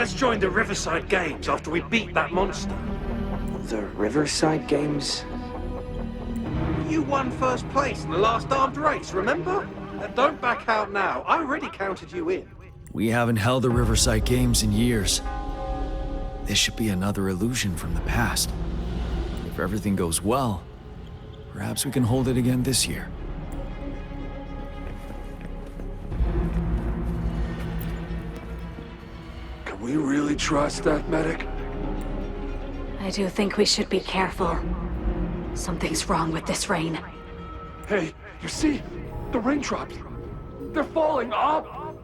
Let's join the Riverside Games after we beat that monster. The Riverside Games? You won first place in the last armed race, remember? Don't back out now. I already counted you in. We haven't held the Riverside Games in years. This should be another illusion from the past. If everything goes well, perhaps we can hold it again this year. Can we really trust that medic? I do think we should be careful. Something's wrong with this rain. Hey, you see? The raindrops. They're falling up.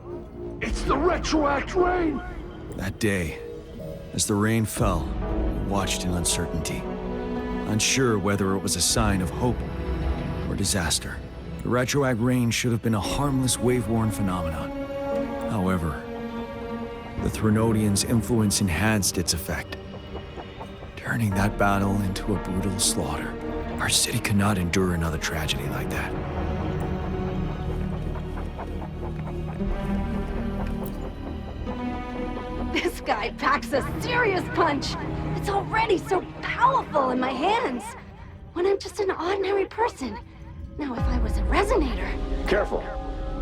It's the retroact rain. That day, as the rain fell, we watched in uncertainty, unsure whether it was a sign of hope or disaster. The retroact rain should have been a harmless wave-worn phenomenon. However, the Threnodians' influence enhanced its effect, turning that battle into a brutal slaughter. Our city could not endure another tragedy like that. This guy packs a serious punch. It's already so powerful in my hands. When I'm just an ordinary person. Now if I was a resonator... Careful.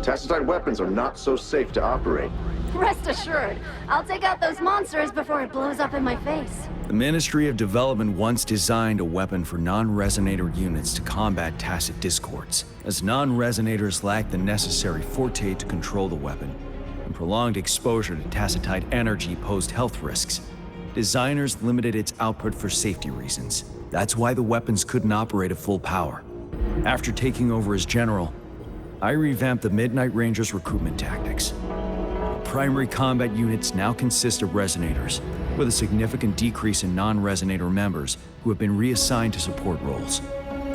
Tacitite weapons are not so safe to operate. Rest assured, I'll take out those monsters before it blows up in my face. The Ministry of Development once designed a weapon for non-resonator units to combat tacit discords, as non-resonators lack the necessary forte to control the weapon, and prolonged exposure to tacitite energy posed health risks. Designers limited its output for safety reasons. That's why the weapons couldn't operate at full power. After taking over as general, I revamped the Midnight Rangers' recruitment tactics. Primary combat units now consist of resonators, with a significant decrease in non-resonator members who have been reassigned to support roles.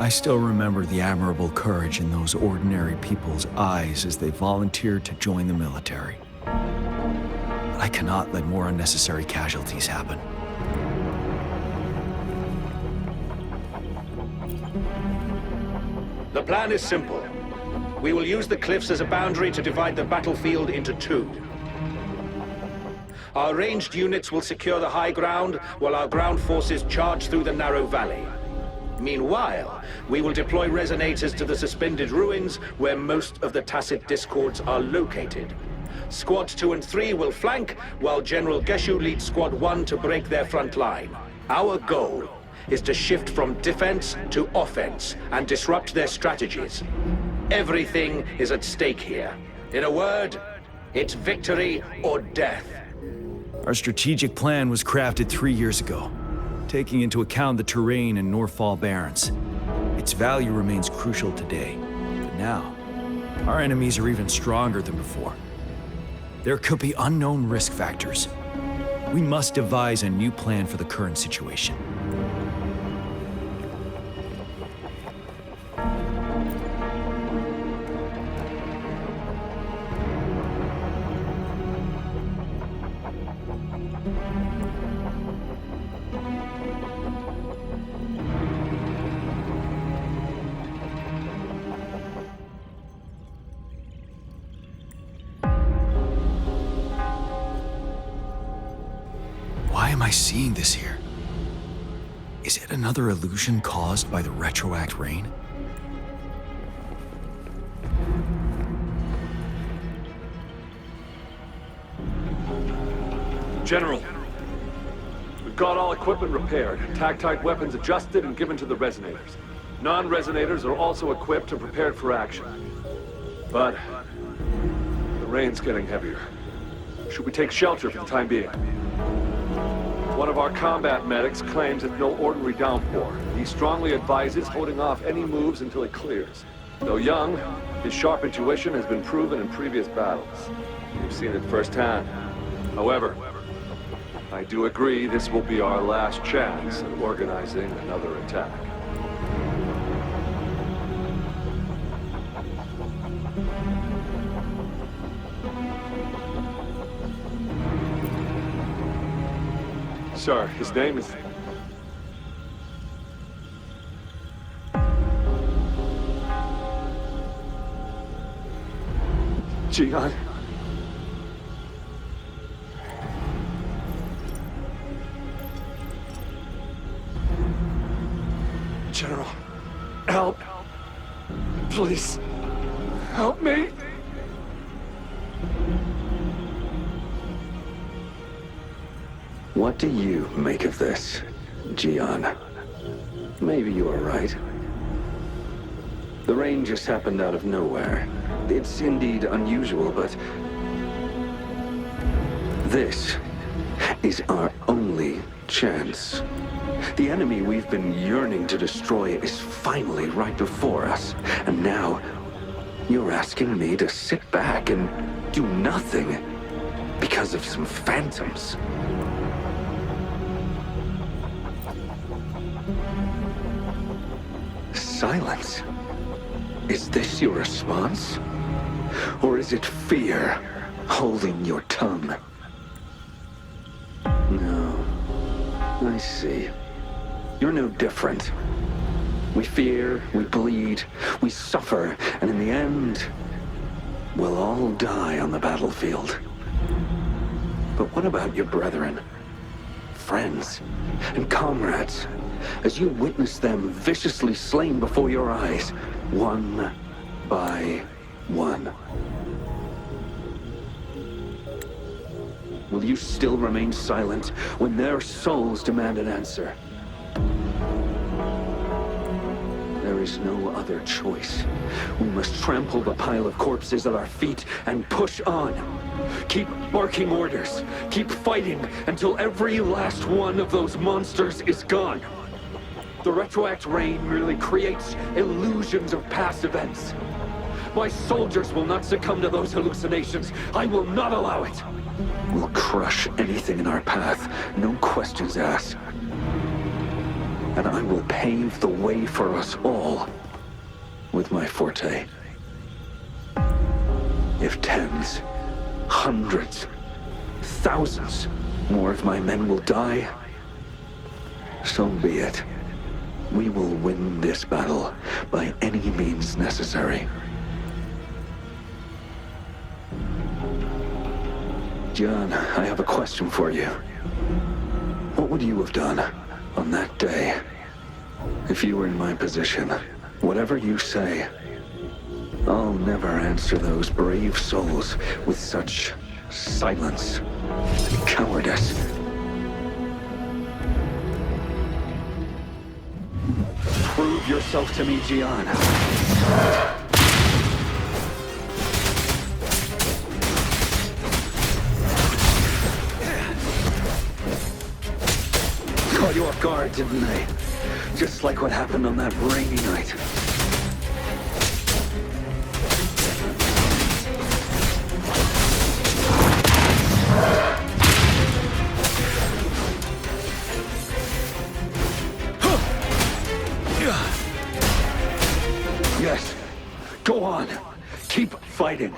I still remember the admirable courage in those ordinary people's eyes as they volunteered to join the military. But I cannot let more unnecessary casualties happen. The plan is simple. We will use the cliffs as a boundary to divide the battlefield into two. Our ranged units will secure the high ground, while our ground forces charge through the narrow valley. Meanwhile, we will deploy resonators to the suspended ruins, where most of the tacit discords are located. Squads 2 and 3 will flank, while General Geshu leads Squad 1 to break their front line. Our goal is to shift from defense to offense and disrupt their strategies. Everything is at stake here. In a word, it's victory or death. Our strategic plan was crafted 3 years ago, taking into account the terrain in Northfall Barrens. Its value remains crucial today, but now, our enemies are even stronger than before. There could be unknown risk factors. We must devise a new plan for the current situation. Why am I seeing this here? Is it another illusion caused by the retroact rain? General, we've got all equipment repaired, tactite weapons adjusted and given to the resonators. Non-resonators are also equipped and prepared for action. But the rain's getting heavier. Should we take shelter for the time being? One of our combat medics claims it's no ordinary downpour. He strongly advises holding off any moves until it clears. Though young, his sharp intuition has been proven in previous battles. We've seen it firsthand. However, I do agree this will be our last chance at organizing another attack. Sir, his name is... Jian. General, help. Please, help me. What do you make of this, Gian? Maybe you are right. The rain just happened out of nowhere. It's indeed unusual, but this is our only chance. The enemy we've been yearning to destroy is finally right before us. And now, you're asking me to sit back and do nothing because of some phantoms. Silence. Is this your response? Or is it fear holding your tongue? No. I see. You're no different. We fear, we bleed, we suffer, and in the end, we'll all die on the battlefield. But what about your brethren, friends, and comrades, as you witness them viciously slain before your eyes, one by one? Will you still remain silent when their souls demand an answer? There is no other choice. We must trample the pile of corpses at our feet and push on. Keep barking orders. Keep fighting until every last one of those monsters is gone. The retroact rain merely creates illusions of past events. My soldiers will not succumb to those hallucinations. I will not allow it. We'll crush anything in our path, no questions asked. And I will pave the way for us all with my forte. If tens, hundreds, thousands more of my men will die, so be it. We will win this battle by any means necessary. John, I have a question for you. What would you have done on that day if you were in my position? Whatever you say, I'll never answer those brave souls with such silence and cowardice. Prove yourself to me, Gian. Caught you off guard, didn't I? Just like what happened on that rainy night. Yes, go on. Keep fighting.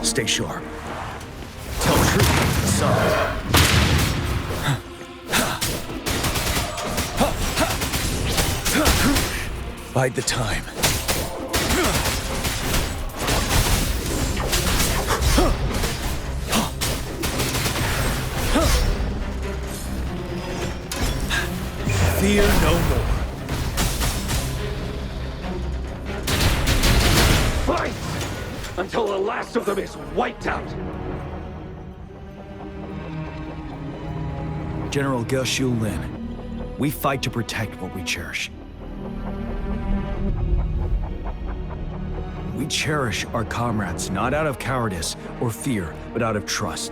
Stay sharp. Tell truth, son. Bide the time. Fear no more. Fight! Until the last of them is wiped out! General Ge Lin, we fight to protect what we cherish. We cherish our comrades not out of cowardice or fear, but out of trust.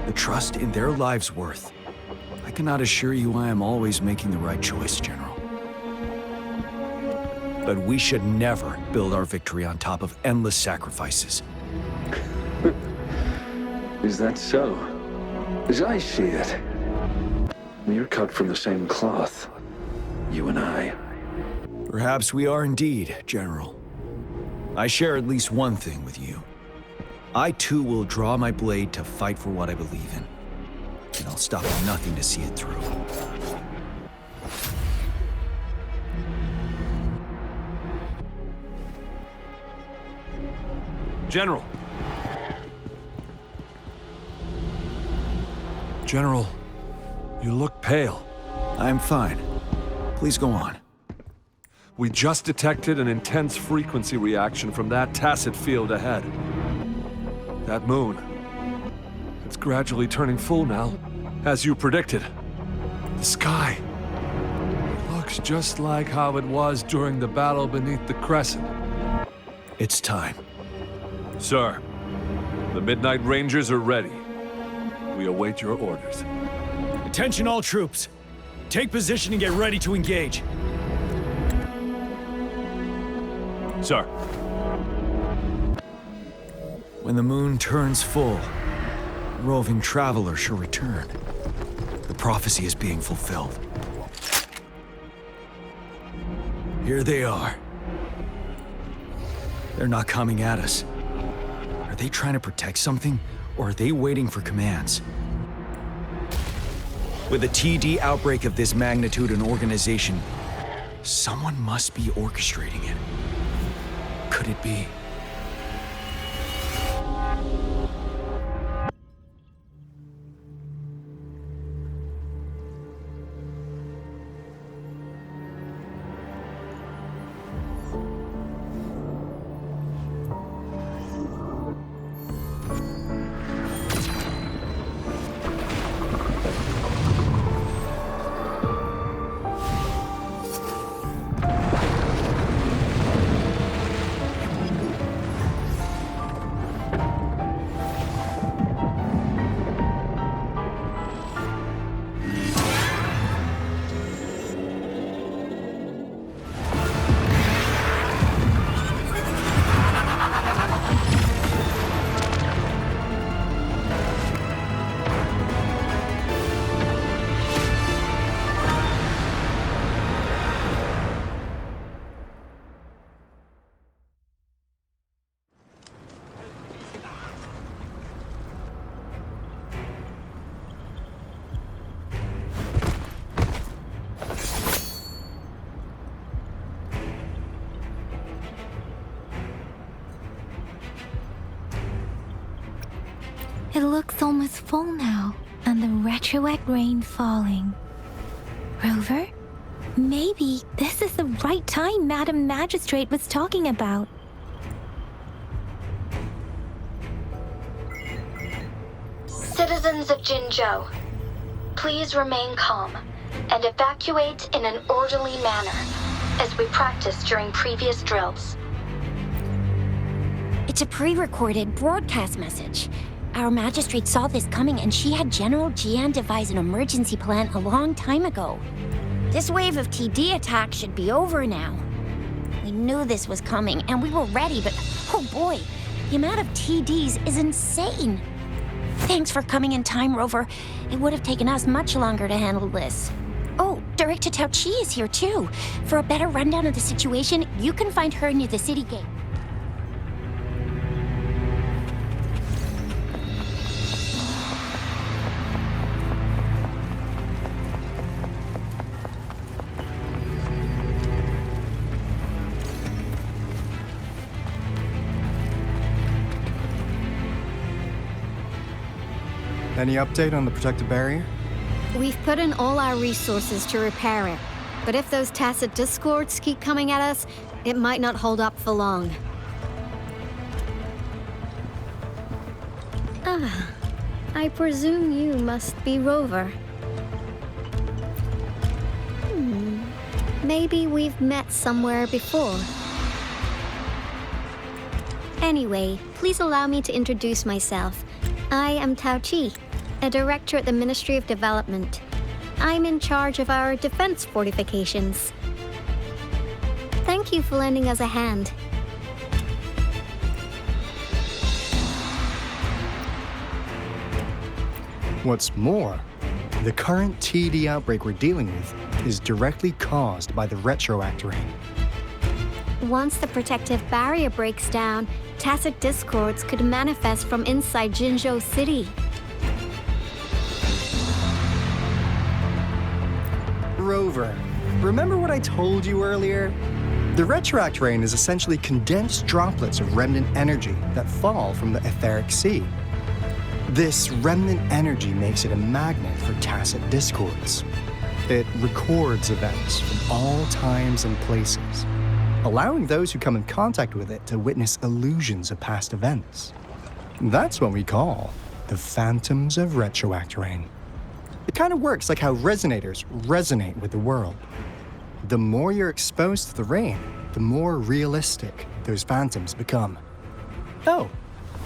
The trust in their lives' worth. I cannot assure you I am always making the right choice, General. But we should never build our victory on top of endless sacrifices. Is that so? As I see it, we're cut from the same cloth, you and I. Perhaps we are indeed, General. I share at least one thing with you. I too will draw my blade to fight for what I believe in. And I'll stop at nothing to see it through. General, General, you look pale. I'm fine. Please go on. We just detected an intense frequency reaction from that tacit field ahead. That moon. It's gradually turning full now, as you predicted. The sky. It looks just like how it was during the battle beneath the Crescent. It's time. Sir, the Midnight Rangers are ready. We await your orders. Attention all troops. Take position and get ready to engage. Sir. When the moon turns full, a roving traveler shall return. The prophecy is being fulfilled. Here they are. They're not coming at us. Are they trying to protect something, or are they waiting for commands? With a TD outbreak of this magnitude and organization, someone must be orchestrating it. Could it be? It looks almost full now, and the retroact rain falling. Rover? Maybe this is the right time Madam Magistrate was talking about. Citizens of Jinzhou, please remain calm and evacuate in an orderly manner, as we practiced during previous drills. It's a pre-recorded broadcast message. Our magistrate saw this coming and she had General Jian devise an emergency plan a long time ago. This wave of TD attacks should be over now. We knew this was coming and we were ready, but oh boy, the amount of TDs is insane. Thanks for coming in time, Rover. It would have taken us much longer to handle this. Oh, Director Tao Chi is here too. For a better rundown of the situation, you can find her near the city gate. Any update on the protective barrier? We've put in all our resources to repair it. But if those tacit discords keep coming at us, it might not hold up for long. Ah, I presume you must be Rover. Maybe we've met somewhere before. Anyway, please allow me to introduce myself. I am Tao Chi, a director at the Ministry of Development. I'm in charge of our defense fortifications. Thank you for lending us a hand. What's more, the current TD outbreak we're dealing with is directly caused by the retroact rain. Once the protective barrier breaks down, tacit discords could manifest from inside Jinzhou City. Rover, remember what I told you earlier? The retroact rain is essentially condensed droplets of remnant energy that fall from the etheric sea. This remnant energy makes it a magnet for tacit discords. It records events from all times and places, allowing those who come in contact with it to witness illusions of past events. That's what we call the phantoms of retroact rain. It kind of works like how resonators resonate with the world. The more you're exposed to the rain, the more realistic those phantoms become. Oh,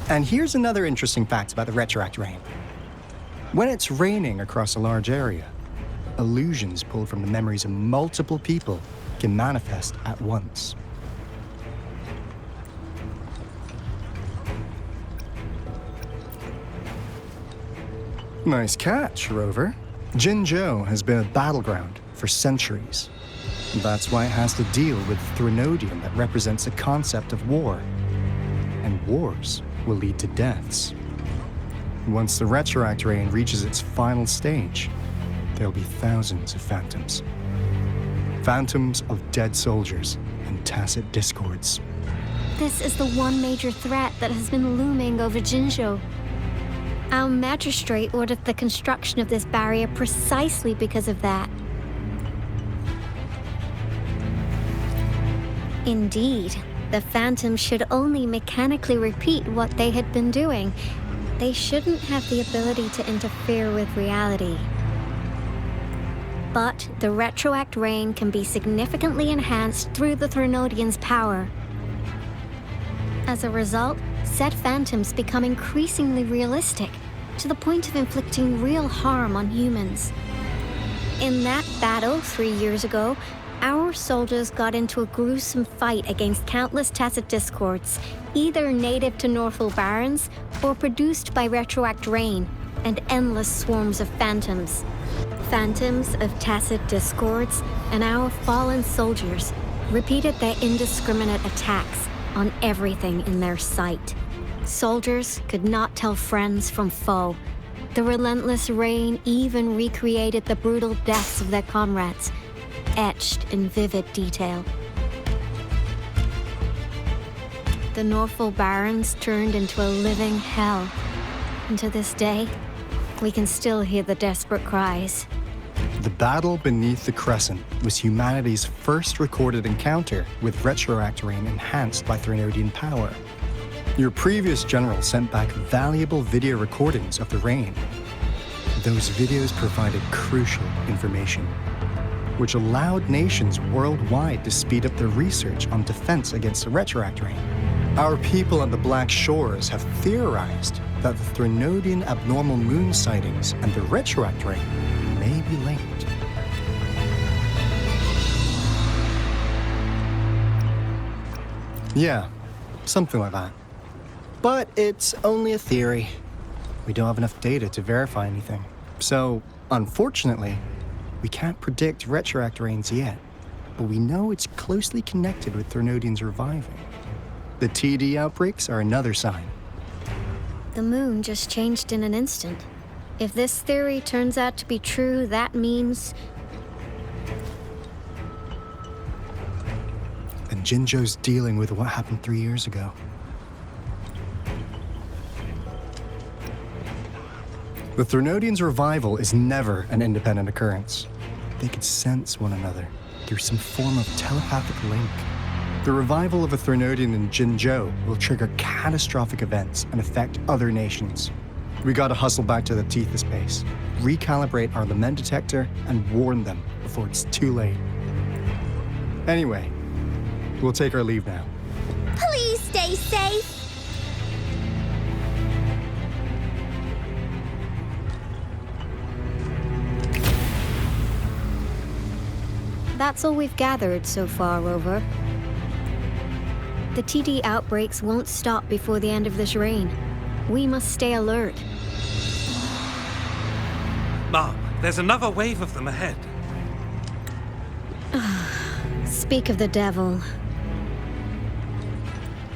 and here's another interesting fact about the retroact rain. When it's raining across a large area, illusions pulled from the memories of multiple people can manifest at once. Nice catch, Rover. Jinzhou has been a battleground for centuries. That's why it has to deal with Threnodium that represents the concept of war. And wars will lead to deaths. Once the retroact rain reaches its final stage, there'll be thousands of phantoms. Phantoms of dead soldiers and tacit discords. This is the one major threat that has been looming over Jinzhou. Our magistrate ordered the construction of this barrier precisely because of that. Indeed, the phantoms should only mechanically repeat what they had been doing. They shouldn't have the ability to interfere with reality. But the retroact rain can be significantly enhanced through the Threnodian's power. As a result, said phantoms become increasingly realistic, to the point of inflicting real harm on humans. In that battle 3 years ago, our soldiers got into a gruesome fight against countless tacit discords, either native to Northwell Barrens or produced by retroact rain and endless swarms of phantoms. Phantoms of tacit discords and our fallen soldiers repeated their indiscriminate attacks on everything in their sight. Soldiers could not tell friends from foe. The relentless rain even recreated the brutal deaths of their comrades, etched in vivid detail. The Northwell Barrens turned into a living hell, and to this day, we can still hear the desperate cries. The battle beneath the Crescent was humanity's first recorded encounter with retroact rain enhanced by Threnodian power. Your previous general sent back valuable video recordings of the rain. Those videos provided crucial information, which allowed nations worldwide to speed up their research on defense against the retroact rain. Our people at the Black Shores have theorized that the Threnodian abnormal moon sightings and the retroact rain may be linked. Yeah, something like that. But it's only a theory. We don't have enough data to verify anything. So, unfortunately, we can't predict retroact rains yet, but we know it's closely connected with Threnodians reviving. The TD outbreaks are another sign. The moon just changed in an instant. If this theory turns out to be true, that means... And Jinzhou's dealing with what happened 3 years ago. The Threnodians' revival is never an independent occurrence. They could sense one another through some form of telepathic link. The revival of a Threnodian in Jinzhou will trigger catastrophic events and affect other nations. We gotta hustle back to the teeth of space, recalibrate our lament detector, and warn them before it's too late. Anyway, we'll take our leave now. Please stay safe. That's all we've gathered so far, Rover. The TD outbreaks won't stop before the end of this rain. We must stay alert. Mom, there's another wave of them ahead. Speak of the devil.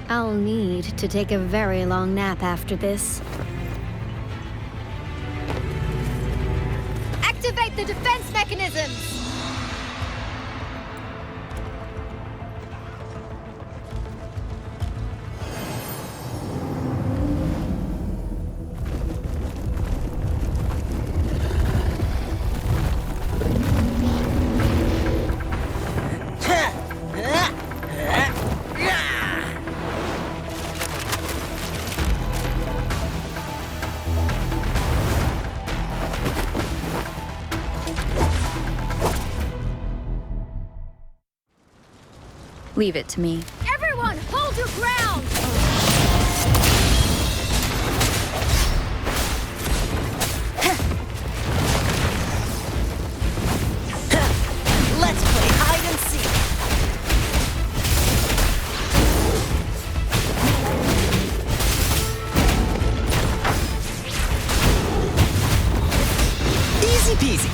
I'll need to take a very long nap after this. Activate the defense mechanisms! Leave it to me. Everyone, hold your ground! Let's play hide and seek. Easy peasy.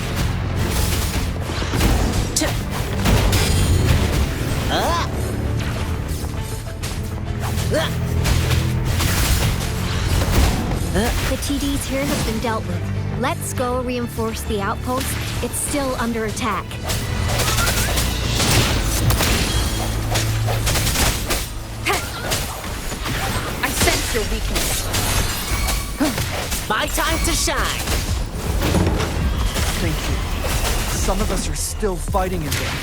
The TDs here have been dealt with. Let's go reinforce the outpost. It's still under attack. I sense your weakness. My time to shine. Thank you. Some of us are still fighting in there.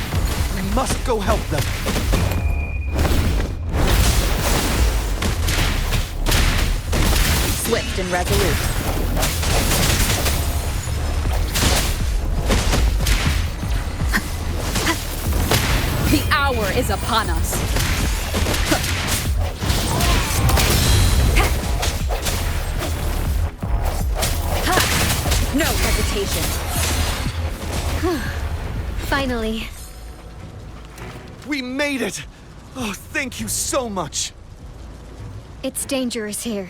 We must go help them. Swift and resolute. The hour is upon us. No hesitation. Finally. We made it! Oh, thank you so much. It's dangerous here.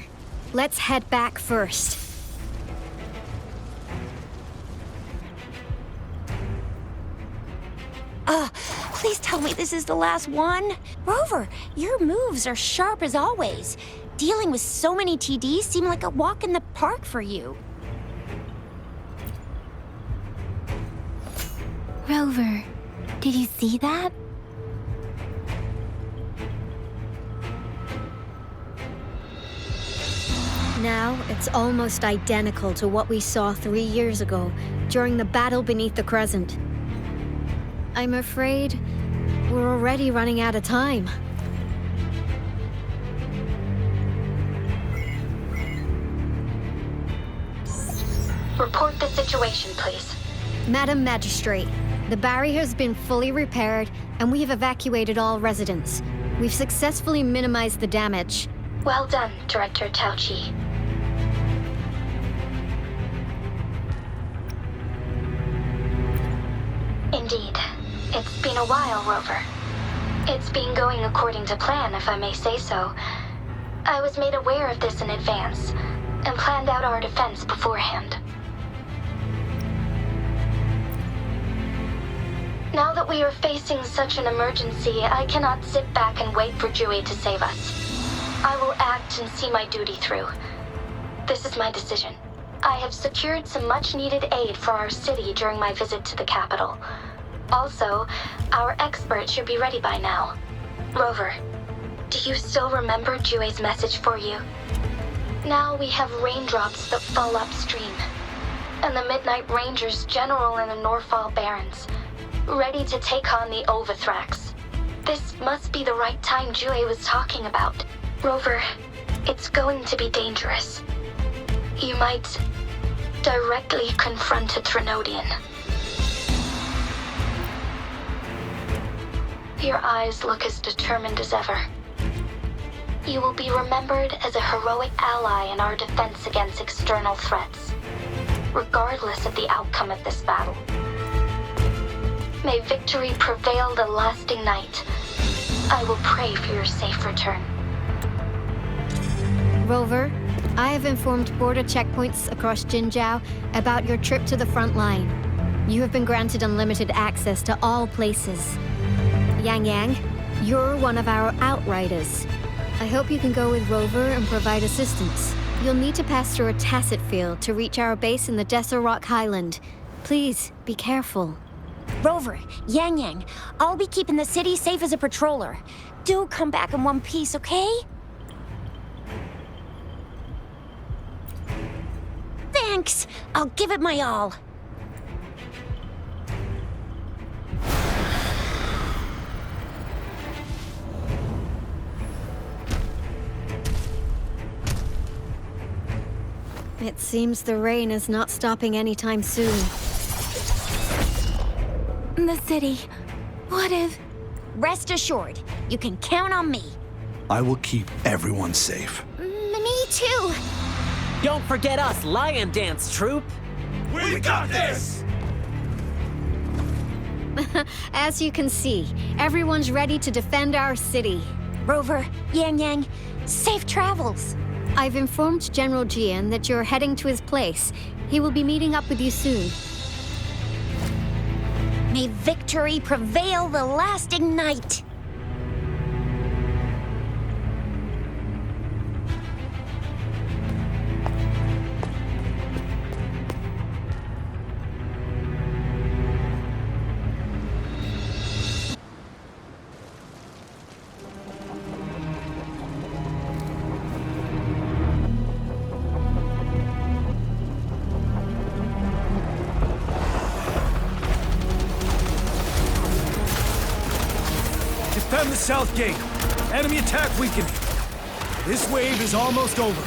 Let's head back first. Please tell me this is the last one. Rover, your moves are sharp as always. Dealing with so many TDs seemed like a walk in the park for you. Rover, did you see that? Now, it's almost identical to what we saw 3 years ago, during the battle beneath the Crescent. I'm afraid we're already running out of time. Report the situation, please. Madam Magistrate, the barrier has been fully repaired, and we have evacuated all residents. We've successfully minimized the damage. Well done, Director Tauchi. Indeed. It's been a while, Rover. It's been going according to plan, if I may say so. I was made aware of this in advance, and planned out our defense beforehand. Now that we are facing such an emergency, I cannot sit back and wait for Jui to save us. I will act and see my duty through. This is my decision. I have secured some much-needed aid for our city during my visit to the capital. Also, our expert should be ready by now. Rover, do you still remember Jue's message for you? Now we have raindrops that fall upstream, and the Midnight Rangers general in the Norfall Barrens, ready to take on the Overthrax. This must be the right time Jue was talking about. Rover, it's going to be dangerous. You might directly confront a Trinodian. Your eyes look as determined as ever. You will be remembered as a heroic ally in our defense against external threats, regardless of the outcome of this battle. May victory prevail the lasting night. I will pray for your safe return. Rover, I have informed border checkpoints across Jinzhou about your trip to the front line. You have been granted unlimited access to all places. Yang Yang, you're one of our outriders. I hope you can go with Rover and provide assistance. You'll need to pass through a tacit field to reach our base in the Desert Rock Highland. Please, be careful. Rover, Yang Yang, I'll be keeping the city safe as a patroller. Do come back in one piece, okay? Thanks! I'll give it my all. It seems the rain is not stopping anytime soon. The city. What if... Rest assured, You can count on me. I will keep everyone safe. Me too. Don't forget us, Lion Dance Troop! We got this! As you can see, everyone's ready to defend our city. Rover, Yang Yang, safe travels. I've informed General Jian that you're heading to his place. He will be meeting up with you soon. May victory prevail the lasting night. Defend the south gate. Enemy attack weakening. This wave is almost over.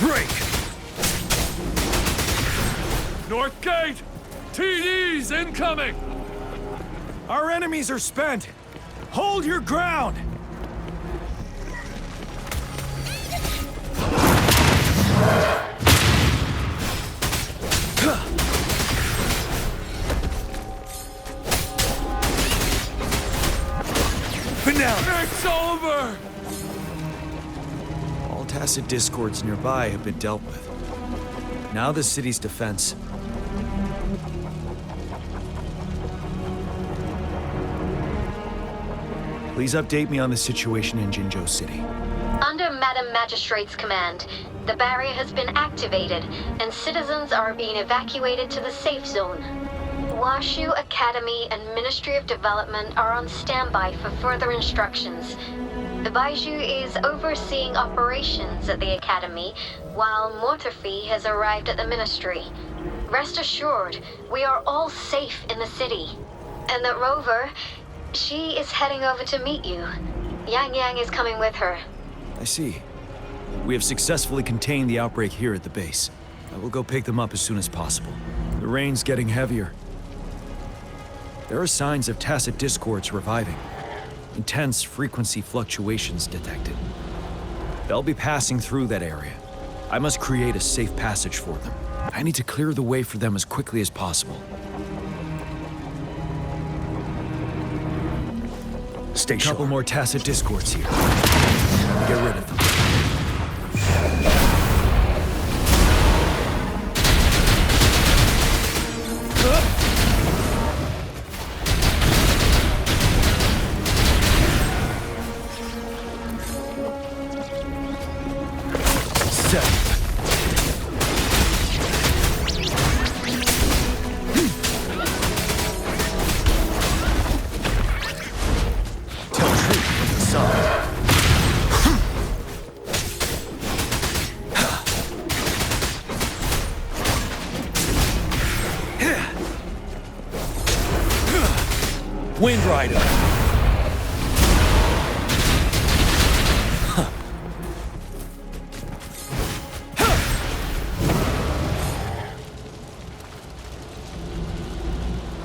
Break! North Gate! TDs incoming! Our enemies are spent. Hold your ground. Finale. It's over! All tacit discords nearby have been dealt with. Now the city's defense. Please update me on the situation in Jinzhou City. Under Madam Magistrate's command, the barrier has been activated, and citizens are being evacuated to the safe zone. Washu Academy and Ministry of Development are on standby for further instructions. The Baiju is overseeing operations at the Academy, while Mortarfi has arrived at the Ministry. Rest assured, we are all safe in the city. And that Rover, she is heading over to meet you. Yang Yang is coming with her. I see. We have successfully contained the outbreak here at the base. I will go pick them up as soon as possible. The rain's getting heavier. There are signs of tacit discords reviving. Intense frequency fluctuations detected. They'll be passing through that area. I must create a safe passage for them. I need to clear the way for them as quickly as possible. Stay A couple sharp. more tacit discords here. Get rid of them. Wind Rider!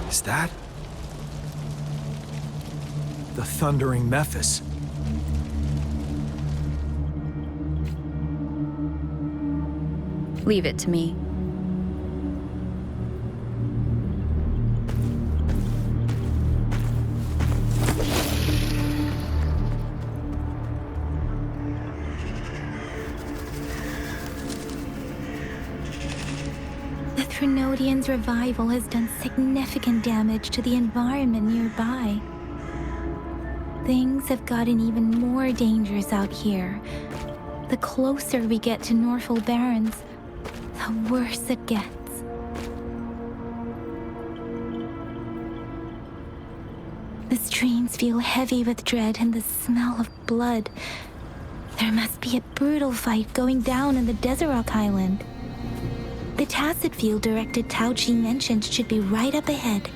Is that the thundering Mephis? Leave it to me. The Trinodian's revival has done significant damage to the environment nearby. Things have gotten even more dangerous out here. The closer we get to Norfolk Barrens, the worse it gets. The streams feel heavy with dread and the smell of blood. There must be a brutal fight going down in the Desert Rock Island. The tacit field Director Tao Chi mentioned should be right up ahead.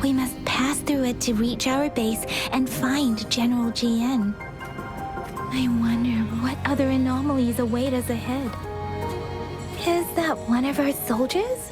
We must pass through it to reach our base and find General GN. I wonder what other anomalies await us ahead. Is that one of our soldiers?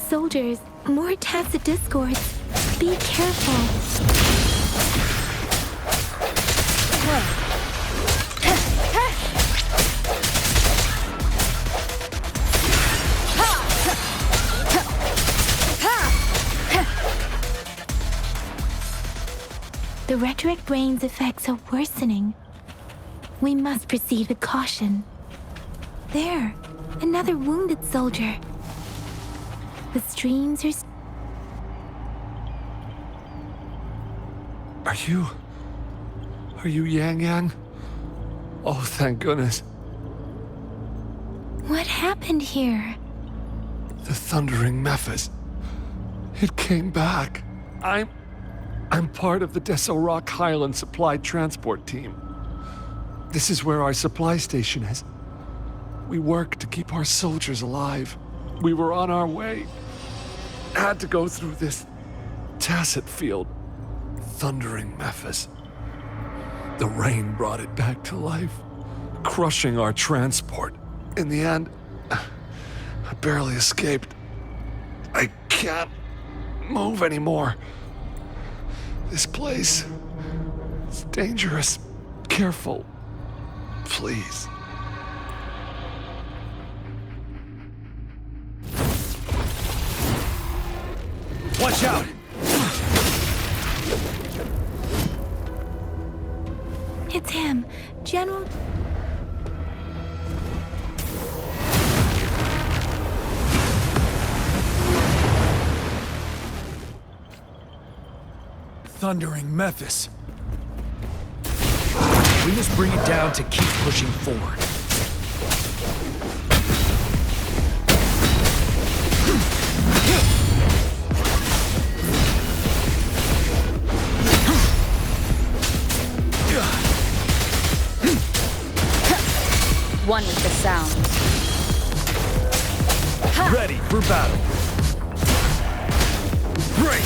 Soldiers, more tacit discords. Be careful. The rhetoric brain's effects are worsening. We must proceed with caution. There, another wounded soldier. The streams are... Are you Yang Yang? Oh, thank goodness. What happened here? The Thundering Mephis. It came back. I'm part of the Deso Rock Highland Supply Transport Team. This is where our supply station is. We work to keep our soldiers alive. We were on our way. Had to go through this tacit field. Thundering Mephis. The rain brought it back to life, crushing our transport. In the end, I barely escaped. I can't move anymore. This place is dangerous. Careful, please. Watch out! It's him, General... Thundering Mephis. We must bring it down to keep pushing forward. One with the sound. Ready for battle. Break!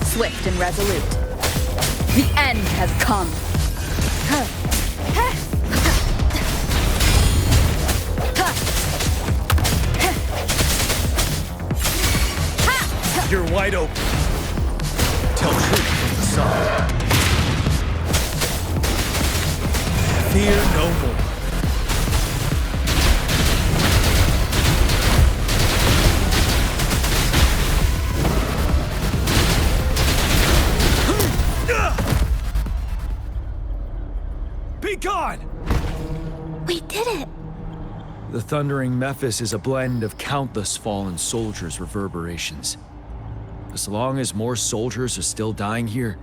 Swift and resolute. The end has come. You're wide open. Tell truth from the sun. Fear no more. Be gone! We did it! The Thundering Mephis is a blend of countless fallen soldiers' reverberations. As long as more soldiers are still dying here,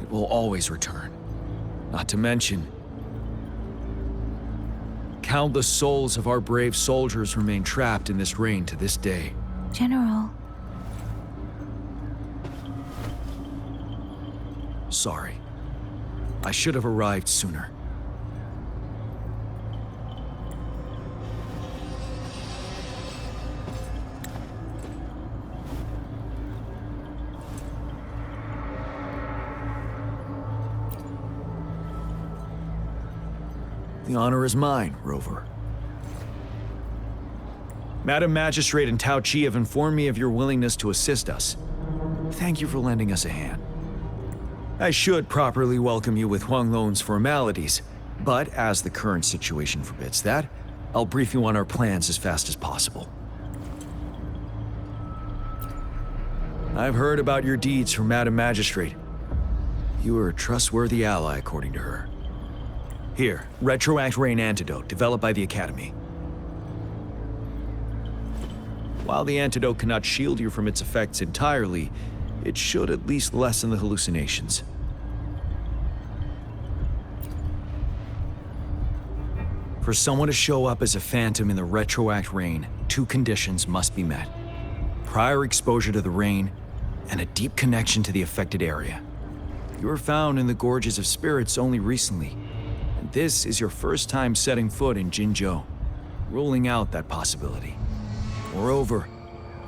it will always return. Not to mention, countless souls of our brave soldiers remain trapped in this rain to this day. General. Sorry. I should have arrived sooner. The honor is mine, Rover. Madam Magistrate and Tao Chi have informed me of your willingness to assist us. Thank you for lending us a hand. I should properly welcome you with Huang Lon's formalities, but as the current situation forbids that, I'll brief you on our plans as fast as possible. I've heard about your deeds from Madam Magistrate. You are a trustworthy ally, according to her. Here, Retroact Rain Antidote, developed by the Academy. While the antidote cannot shield you from its effects entirely, it should at least lessen the hallucinations. For someone to show up as a phantom in the retroact rain, 2 conditions must be met. Prior exposure to the rain, and a deep connection to the affected area. You were found in the Gorges of Spirits only recently, and this is your first time setting foot in Jinzhou, ruling out that possibility. Moreover,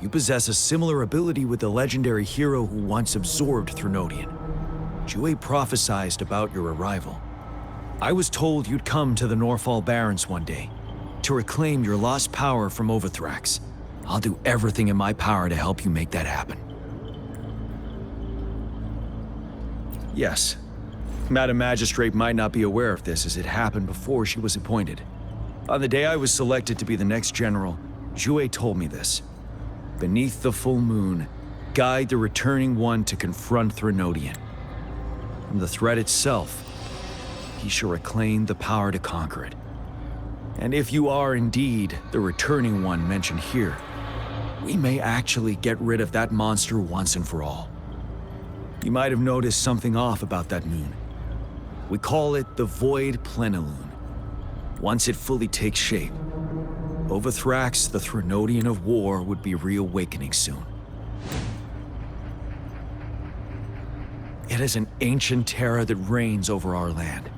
you possess a similar ability with the legendary hero who once absorbed Threnodian. Jue prophesied about your arrival. I was told you'd come to the Norfall Barrens one day, to reclaim your lost power from Overthrax. I'll do everything in my power to help you make that happen. Yes, Madam Magistrate might not be aware of this as it happened before she was appointed. On the day I was selected to be the next general, Jue told me this. Beneath the full moon, guide the returning one to confront Threnodian. From the threat itself, he shall reclaim the power to conquer it. And if you are indeed the returning one mentioned here, we may actually get rid of that monster once and for all. You might have noticed something off about that moon. We call it the Void Plenilune. Once it fully takes shape, Overthrax, the Threnodian of War, would be reawakening soon. It is an ancient terror that reigns over our land,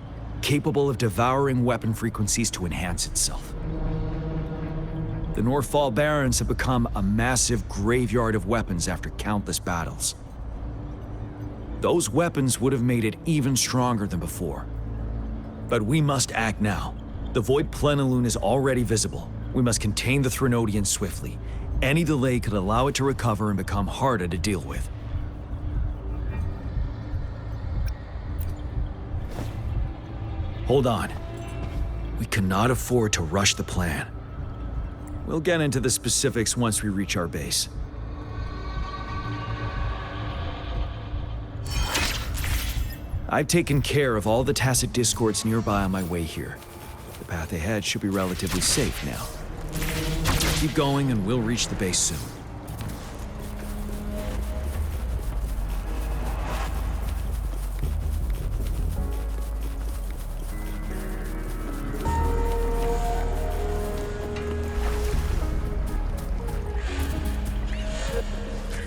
capable of devouring weapon frequencies to enhance itself. The Norfall Barrens have become a massive graveyard of weapons after countless battles. Those weapons would have made it even stronger than before. But we must act now. The Void Plenilune is already visible. We must contain the Threnodian swiftly. Any delay could allow it to recover and become harder to deal with. Hold on. We cannot afford to rush the plan. We'll get into the specifics once we reach our base. I've taken care of all the tacit discords nearby on my way here. The path ahead should be relatively safe now. Keep going and we'll reach the base soon.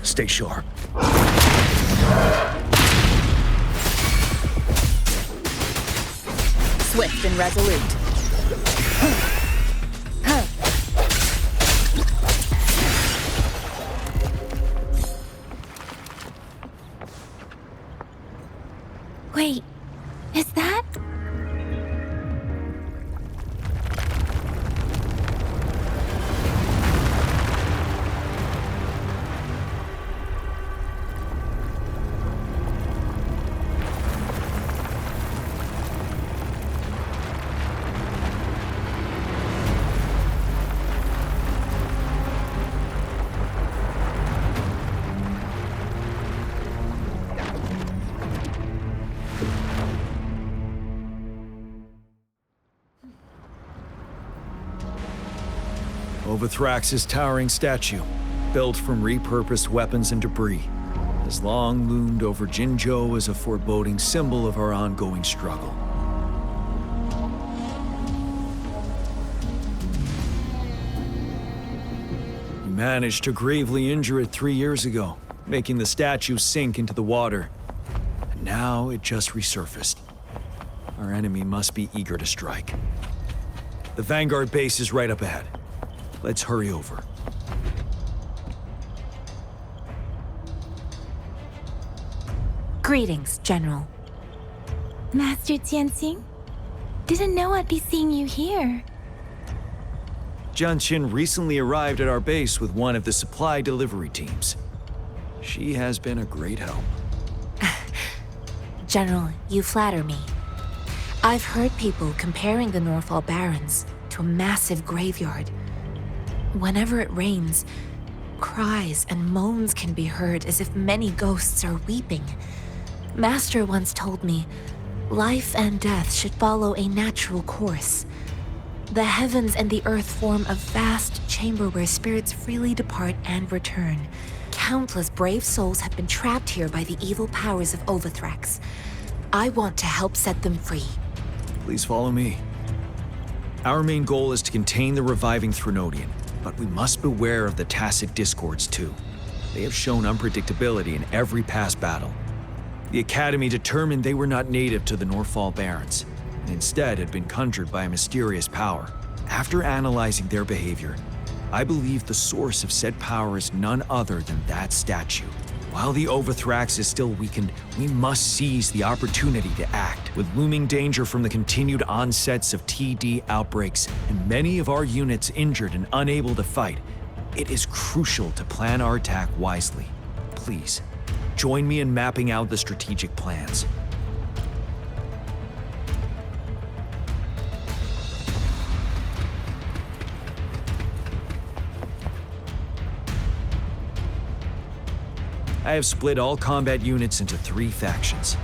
Stay sharp. Swift and resolute. Wait, is that? Overthrax's towering statue, built from repurposed weapons and debris, has long loomed over Jinzhou as a foreboding symbol of our ongoing struggle. We managed to gravely injure it 3 years ago, making the statue sink into the water. And now it just resurfaced. Our enemy must be eager to strike. The Vanguard base is right up ahead. Let's hurry over. Greetings, General. Master Tianxing? Didn't know I'd be seeing you here. Jianqin recently arrived at our base with one of the supply delivery teams. She has been a great help. General, you flatter me. I've heard people comparing the Norfall Barrens to a massive graveyard. Whenever it rains, cries and moans can be heard as if many ghosts are weeping. Master once told me, life and death should follow a natural course. The heavens and the earth form a vast chamber where spirits freely depart and return. Countless brave souls have been trapped here by the evil powers of Wuthering. I want to help set them free. Please follow me. Our main goal is to contain the reviving Threnodian, but we must beware of the Tacit Discords too. They have shown unpredictability in every past battle. The Academy determined they were not native to the Northfall Barrens, and instead had been conjured by a mysterious power. After analyzing their behavior, I believe the source of said power is none other than that statue. While the Overthrax is still weakened, we must seize the opportunity to act. With looming danger from the continued onsets of TD outbreaks, and many of our units injured and unable to fight, it is crucial to plan our attack wisely. Please, join me in mapping out the strategic plans. I have split all combat units into 3 factions.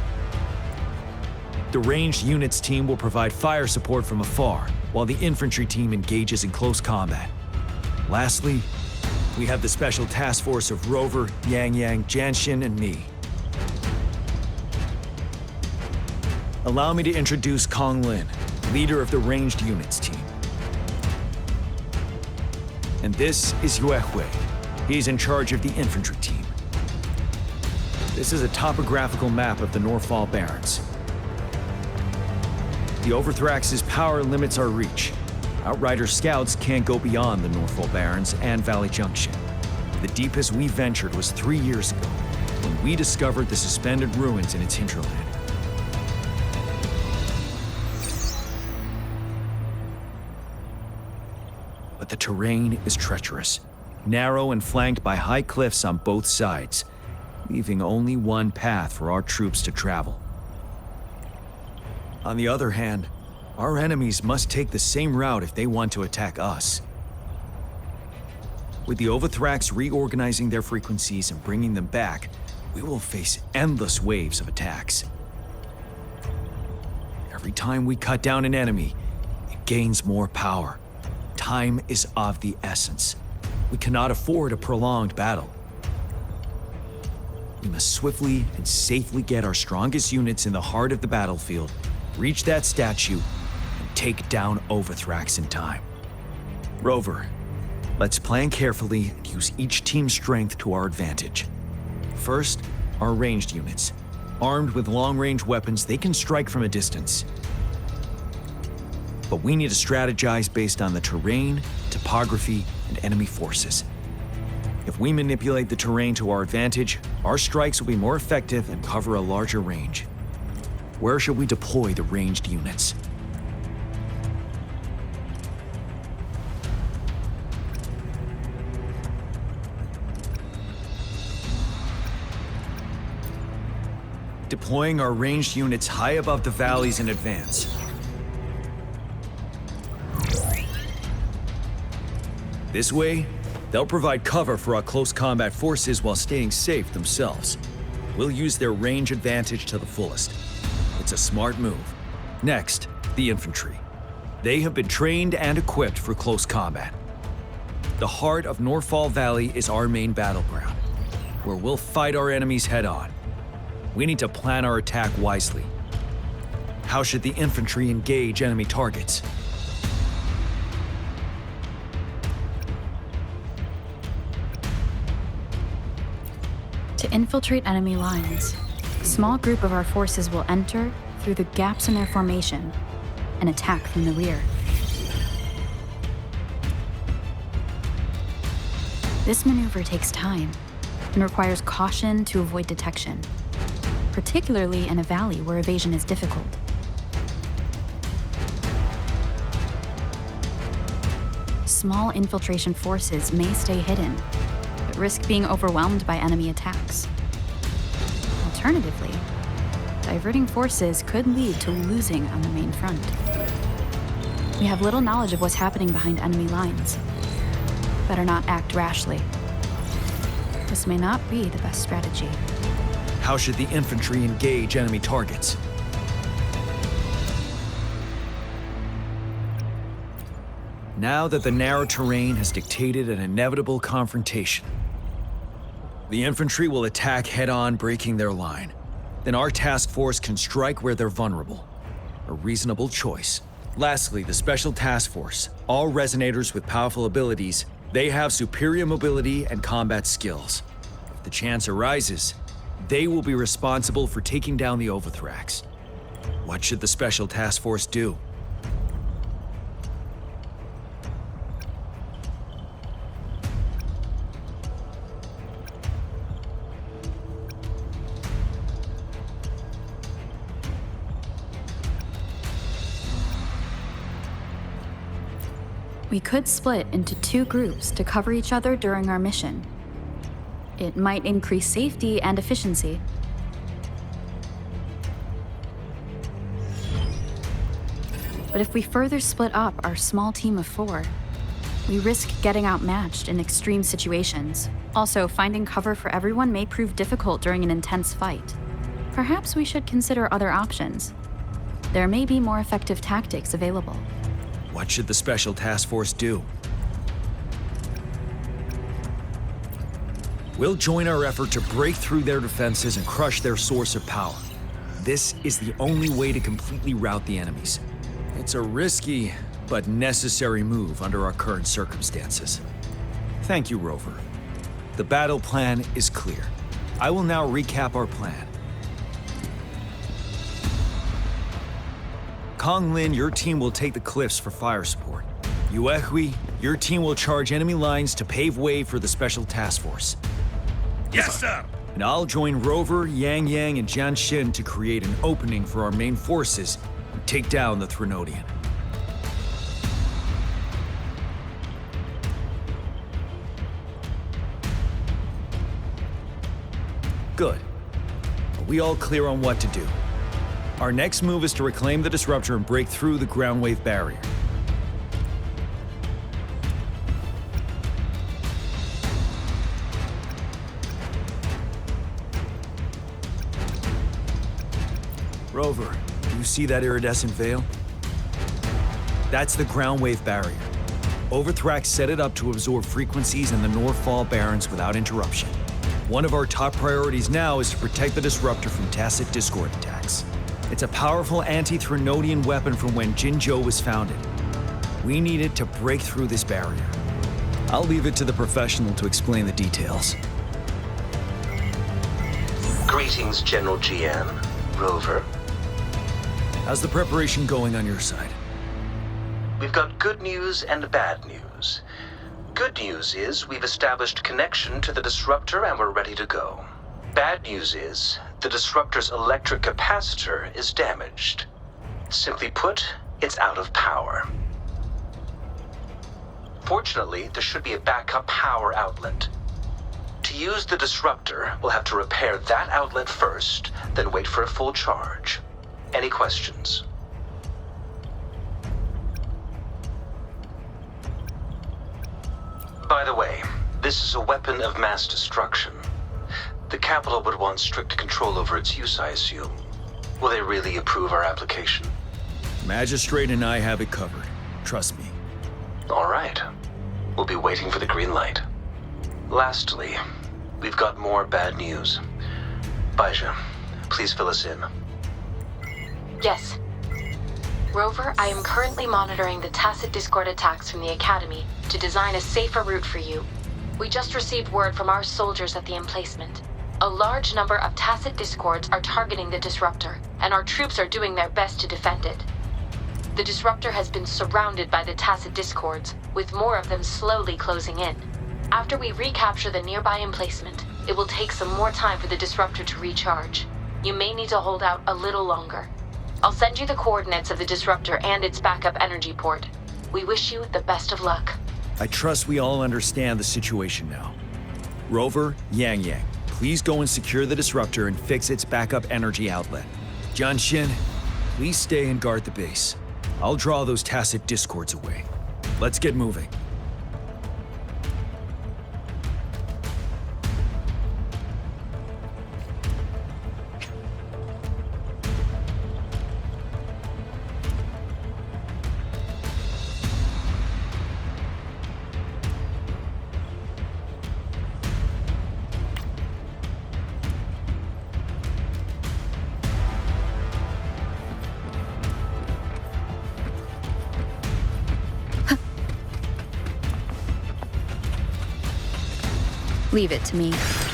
The ranged units team will provide fire support from afar, while the infantry team engages in close combat. Lastly, we have the special task force of Rover, Yang Yang, Janshin, and me. Allow me to introduce Kong Lin, leader of the ranged units team. And this is Yue Hui. He's in charge of the infantry team. This is a topographical map of the Northfall Barrens. The Overthrax's power limits our reach. Outrider scouts can't go beyond the Northfall Barrens and Valley Junction. The deepest we ventured was 3 years ago, when we discovered the suspended ruins in its hinterland. But the terrain is treacherous, narrow and flanked by high cliffs on both sides, leaving only one path for our troops to travel. On the other hand, our enemies must take the same route if they want to attack us. With the Overthrax reorganizing their frequencies and bringing them back, we will face endless waves of attacks. Every time we cut down an enemy, it gains more power. Time is of the essence. We cannot afford a prolonged battle. We must swiftly and safely get our strongest units in the heart of the battlefield, reach that statue, and take down Overthrax in time. Rover, let's plan carefully and use each team's strength to our advantage. First, our ranged units. Armed with long-range weapons, they can strike from a distance. But we need to strategize based on the terrain, topography, and enemy forces. If we manipulate the terrain to our advantage, our strikes will be more effective and cover a larger range. Where should we deploy the ranged units? Deploying our ranged units high above the valleys in advance. This way, they'll provide cover for our close combat forces while staying safe themselves. We'll use their range advantage to the fullest. It's a smart move. Next, the infantry. They have been trained and equipped for close combat. The heart of Northfall Valley is our main battleground, where we'll fight our enemies head-on. We need to plan our attack wisely. How should the infantry engage enemy targets? To infiltrate enemy lines, a small group of our forces will enter through the gaps in their formation and attack from the rear. This maneuver takes time and requires caution to avoid detection, particularly in a valley where evasion is difficult. Small infiltration forces may stay hidden, but risk being overwhelmed by enemy attacks. Alternatively, diverting forces could lead to losing on the main front. We have little knowledge of what's happening behind enemy lines. Better not act rashly. This may not be the best strategy. How should the infantry engage enemy targets? Now that the narrow terrain has dictated an inevitable confrontation, the infantry will attack head-on, breaking their line. Then our task force can strike where they're vulnerable. A reasonable choice. Lastly, the Special Task Force. All resonators with powerful abilities, they have superior mobility and combat skills. If the chance arises, they will be responsible for taking down the Overthrax. What should the Special Task Force do? We could split into 2 groups to cover each other during our mission. It might increase safety and efficiency. But if we further split up our small team of 4, we risk getting outmatched in extreme situations. Also, finding cover for everyone may prove difficult during an intense fight. Perhaps we should consider other options. There may be more effective tactics available. What should the Special Task Force do? We'll join our effort to break through their defenses and crush their source of power. This is the only way to completely rout the enemies. It's a risky, but necessary move under our current circumstances. Thank you, Rover. The battle plan is clear. I will now recap our plan. Kong Lin, your team will take the cliffs for fire support. Yuehui, your team will charge enemy lines to pave way for the Special Task Force. Yes, sir! And I'll join Rover, Yang Yang, and Jian Xin to create an opening for our main forces and take down the Threnodian. Good. Are we all clear on what to do? Our next move is to reclaim the Disruptor and break through the ground wave barrier. Rover, do you see that iridescent veil? That's the ground wave barrier. Overthrax set it up to absorb frequencies in the Northfall Barrens without interruption. One of our top priorities now is to protect the Disruptor from Tacit Discord attacks. It's a powerful anti-Threnodian weapon from when Jinzhou was founded. We need it to break through this barrier. I'll leave it to the professional to explain the details. Greetings, General Jian. Rover. How's the preparation going on your side? We've got good news and bad news. Good news is we've established connection to the Disruptor and we're ready to go. Bad news is the Disruptor's electric capacitor is damaged. Simply put, it's out of power. Fortunately, there should be a backup power outlet. To use the Disruptor, we'll have to repair that outlet first, then wait for a full charge. Any questions? By the way, this is a weapon of mass destruction. The capital would want strict control over its use, I assume. Will they really approve our application? Magistrate and I have it covered. Trust me. All right. We'll be waiting for the green light. Lastly, we've got more bad news. Baija, please fill us in. Yes. Rover, I am currently monitoring the Tacit Discord attacks from the Academy to design a safer route for you. We just received word from our soldiers at the emplacement. A large number of Tacit Discords are targeting the Disruptor, and our troops are doing their best to defend it. The Disruptor has been surrounded by the Tacit Discords, with more of them slowly closing in. After we recapture the nearby emplacement, it will take some more time for the Disruptor to recharge. You may need to hold out a little longer. I'll send you the coordinates of the Disruptor and its backup energy port. We wish you the best of luck. I trust we all understand the situation now. Rover, Yang Yang, please go and secure the Disruptor and fix its backup energy outlet. Jian Xin, please stay and guard the base. I'll draw those Tacit Discords away. Let's get moving. Leave it to me.